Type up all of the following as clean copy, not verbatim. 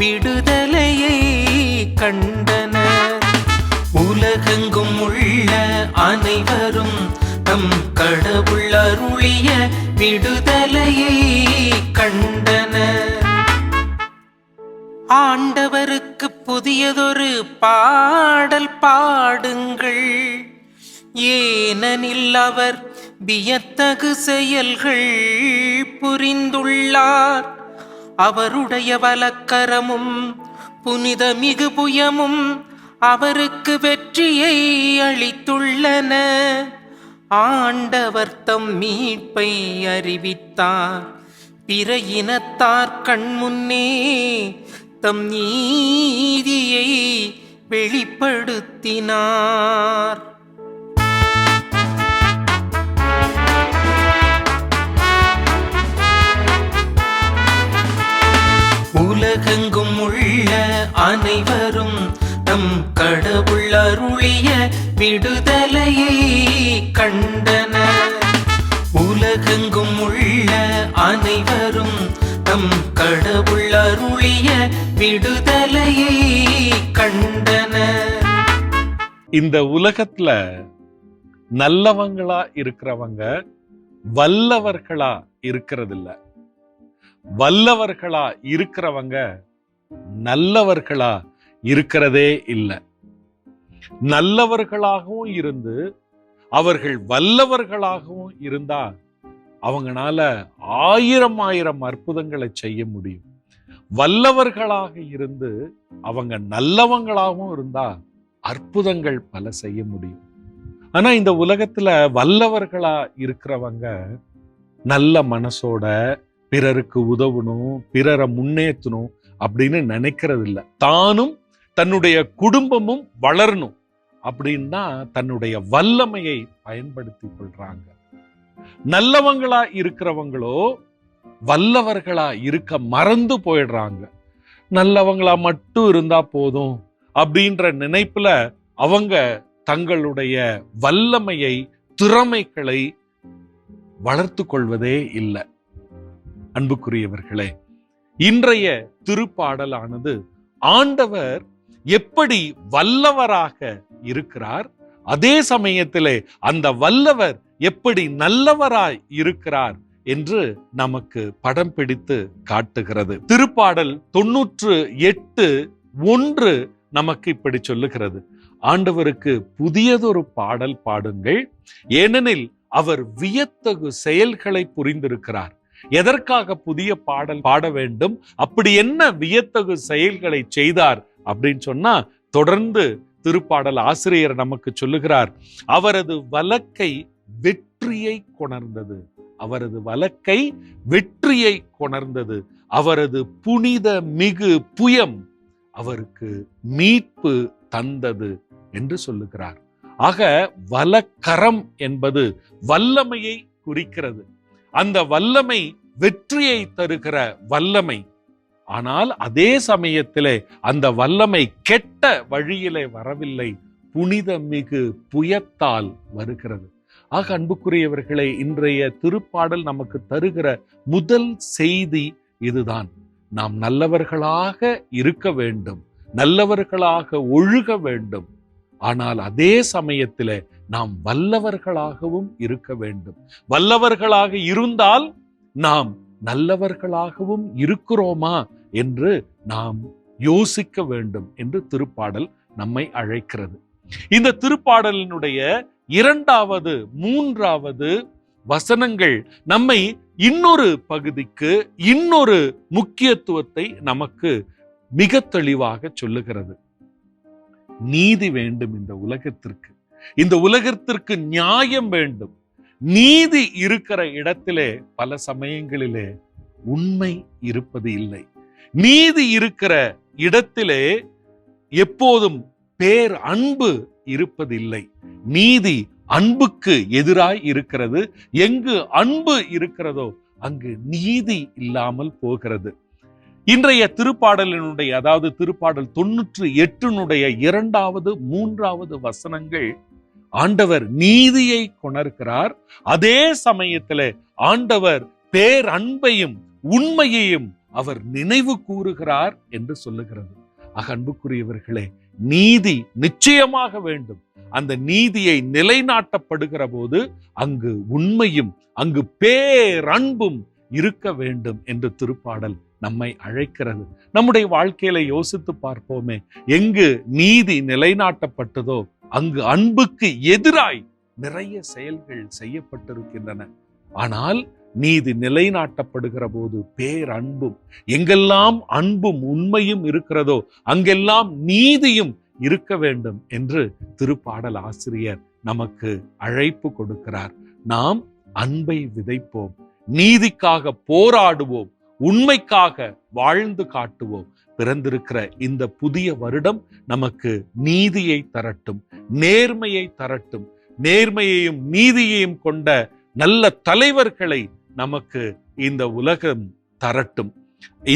விடுதலையை கண்டனர். உலகெங்கும் உள்ள அனைவரும் தம் கடவுள் அருளிய விடுதலையை கண்டனர். ஆண்டவருக்கு புதியதொரு பாடல் பாடுங்கள், ஏனெனில் அவர் வியத்தகு செயல்கள் புரிந்துள்ளார். அவருடைய வலக்கரமும் புனித மிகு புயமும் அவருக்கு வெற்றியை அளித்துள்ளன. ஆண்டவர் தம் மீட்பை அறிவித்தார், பிற இனத்தார் கண்முன்னே தம் நீதியை வெளிப்படுத்தினார். உலகெங்கும் உள்ள அனைவரும் தம் கடவுள் அருளிய விடுதலையை கண்டனர். உலகெங்கும் உள்ள அனைவரும் தம் கடவுள் அருளிய விடுதலையை கண்டனர். இந்த உலகத்துல நல்லவங்களா இருக்கிறவங்க வல்லவர்களா இருக்கிறதில்ல, வல்லவர்களா இருக்கிறவங்க நல்லவர்களா இருக்கிறதே இல்லை. நல்லவர்களாகவும் இருந்து அவர்கள் வல்லவர்களாகவும் இருந்தா அவங்களால ஆயிரம் அற்புதங்களை செய்ய முடியும். வல்லவர்களாக இருந்து அவங்க நல்லவங்களாகவும் இருந்தா அற்புதங்கள் பல செய்ய முடியும். ஆனா இந்த உலகத்துல வல்லவர்களா இருக்கிறவங்க நல்ல மனசோட பிறருக்கு உதவணும், பிறரை முன்னேற்றணும் அப்படின்னு நினைக்கிறது இல்லை. தானும் தன்னுடைய குடும்பமும் வளரணும் அப்படின்னா தன்னுடைய வல்லமையை பயன்படுத்தி கொள்றாங்க. நல்லவங்களா இருக்கிறவங்களோ வல்லவர்களா இருக்க மறந்து போயிடுறாங்க. நல்லவங்களா மட்டும் இருந்தா போதும் அப்படின்ற நினைப்புல அவங்க தங்களுடைய வல்லமையை, திறமைகளை வளர்த்து கொள்வதே இல்லை. அன்புக்குரியவர்களே, இன்றைய திருப்பாடலானது ஆண்டவர் எப்படி வல்லவராக இருக்கிறார், அதே சமயத்திலே அந்த வல்லவர் எப்படி நல்லவராய் இருக்கிறார் என்று நமக்கு படம் பிடித்து காட்டுகிறது. திருப்பாடல் 98:1 நமக்கு இப்படி சொல்லுகிறது, ஆண்டவருக்கு புதியதொரு பாடல் பாடுங்கள், ஏனெனில் அவர் வியத்தகு செயல்களை புரிந்திருக்கிறார். எதற்காக புதிய பாடல் பாட வேண்டும்? அப்படி என்ன வியத்தகு செயல்களை செய்தார் அப்படின்னு சொன்னா, தொடர்ந்து திருப்பாடல் ஆசிரியர் நமக்கு சொல்லுகிறார், அவரது வலக்கை வெற்றியை கொணர்ந்தது. அவரது வலக்கை வெற்றியை கொணர்ந்தது. அவரது புனித மிகு புயம் அவருக்கு மீட்பு தந்தது என்று சொல்லுகிறார். ஆக வலக்கரம் என்பது வல்லமையை குறிக்கிறது. அந்த வல்லமை வெற்றியை தருகிற வல்லமை. ஆனால் அதே சமயத்திலே அந்த வல்லமை கெட்ட வழியிலே வரவில்லை, புனித மிகு புயத்தால் வருகிறது. ஆக அன்புக்குரியவர்களே, இன்றைய திருப்பாடல் நமக்கு தருகிற முதல் செய்தி இதுதான். நாம் நல்லவர்களாக இருக்க வேண்டும், நல்லவர்களாக ஒழுக வேண்டும். ஆனால் அதே சமயத்திலே நாம் வல்லவர்களாகவும் இருக்க வேண்டும். வல்லவர்களாக இருந்தால் நாம் நல்லவர்களாகவும் இருக்கிறோமா என்று நாம் யோசிக்க வேண்டும் என்று திருப்பாடல் நம்மை அழைக்கிறது. இந்த திருப்பாடலினுடைய 2வது 3வது வசனங்கள் நம்மை இன்னொரு பகுதிக்கு, இன்னொரு முக்கியத்துவத்தை நமக்கு மிக தெளிவாக சொல்லுகிறது. நீதி வேண்டும் இந்த உலகத்திற்கு. இந்த உலகத்திற்கு நியாயம் வேண்டும். நீதி இருக்கிற இடத்திலே பல சமயங்களிலே உண்மை இருப்பது இல்லை. நீதி இருக்கிற இடத்திலே எப்போதும் பேர் அன்பு இருப்பதில்லை. நீதி அன்புக்கு எதிராய் இருக்கிறது. எங்கு அன்பு இருக்கிறதோ அங்கு நீதி இல்லாமல் போகிறது. இன்றைய திருப்பாடலினுடைய, அதாவது திருப்பாடல் 98 2வது 3வது வசனங்கள் ஆண்டவர் நீதியை கொணர்கிறார். அதே சமயத்தில் ஆண்டவர் பேரன்பையும் உண்மையையும் அவர் நினைவு கூறுகிறார் என்று சொல்லுகிறது. அன்புக்குரியவர்களே, நீதி நிச்சயமாக வேண்டும். அந்த நீதியை நிலைநாட்டப்படுகிற போது அங்கு உண்மையும் அங்கு பேரன்பும் இருக்க வேண்டும் என்று திருப்பாடல் நம்மை அழைக்கிறது. நம்முடைய வாழ்க்கையில யோசித்து பார்ப்போமே, எங்கு நீதி நிலைநாட்டப்பட்டதோ அங்கு அன்புக்கு எதிராய் நிறைய செயல்கள் செய்யப்பட்டிருக்கின்றன. ஆனால் நீதி நிலைநாட்டப்படுகிற போது பேரன்பும், எங்கெல்லாம் அன்பும் உண்மையும் இருக்கிறதோ அங்கெல்லாம் நீதியும் இருக்க வேண்டும் என்று திருப்பாடல் ஆசிரியர் நமக்கு அழைப்பு கொடுக்கிறார். நாம் அன்பை விதைப்போம், நீதிக்காக போராடுவோம், உண்மைக்காக வாழ்ந்து காட்டுவோம். பிறந்திருக்கிற இந்த புதிய வருடம் நமக்கு நீதியை தரட்டும், நேர்மையை தரட்டும். நேர்மையையும் நீதியையும் கொண்ட நல்ல தலைவர்களை நமக்கு இந்த உலகம் தரட்டும்.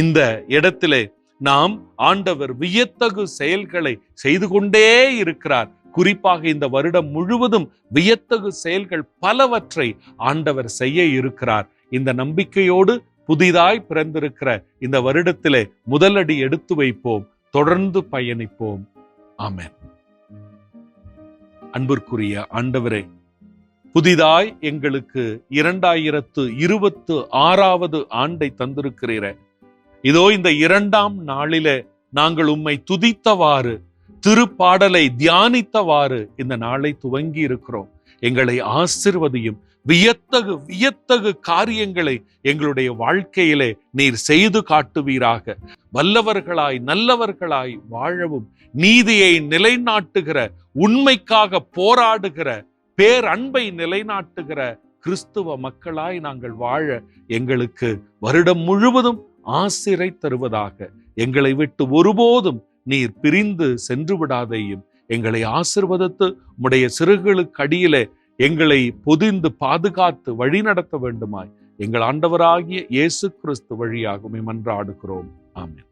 இந்த இடத்திலே நாம் ஆண்டவர் வியத்தகு செயல்களை செய்து கொண்டே இருக்கிறார். குறிப்பாக இந்த வருடம் முழுவதும் வியத்தகு செயல்கள் பலவற்றை ஆண்டவர் செய்ய இருக்கிறார். இந்த நம்பிக்கையோடு புதிதாய் பிறந்திருக்கிற இந்த வருடத்திலே முதலடி எடுத்து வைப்போம், தொடர்ந்து பயணிப்போம். ஆமென். அன்பிற்குரிய ஆண்டவரே, புதிதாய் எங்களுக்கு 2026 ஆண்டை தந்திருக்கிறீர. இதோ இந்த 2ஆம் நாளிலே நாங்கள் உம்மை துதித்தவாறு, திருப்பாடலை தியானித்தவாறு இந்த நாளை துவங்கி இருக்கிறோம். எங்களை ஆசீர்வதியும். வியத்தகு காரியங்களை எங்களுடைய வாழ்க்கையிலே நீர் செய்து காட்டுவீராக. வல்லவர்களாய் நல்லவர்களாய் வாழவும், நீதியை நிலைநாட்டுகிற, உண்மைக்காக போராடுகிற, பேரன்பை நிலைநாட்டுகிற கிறிஸ்துவ மக்களாய் நாங்கள் வாழ எங்களுக்கு வருடம் முழுவதும் ஆசிரை தருவதாக. எங்களை விட்டு ஒருபோதும் நீர் பிரிந்து சென்று விடாதையும். எங்களை ஆசீர்வதித்து உம்முடைய சிறுகளுக்கு அடியிலே எங்களை பொதிந்து பாதுகாத்து வழி நடத்த வேண்டுமாய் எங்கள் ஆண்டவராகிய இயேசு கிறிஸ்து வழியாக மன்றாடுகிறோம். ஆமென்.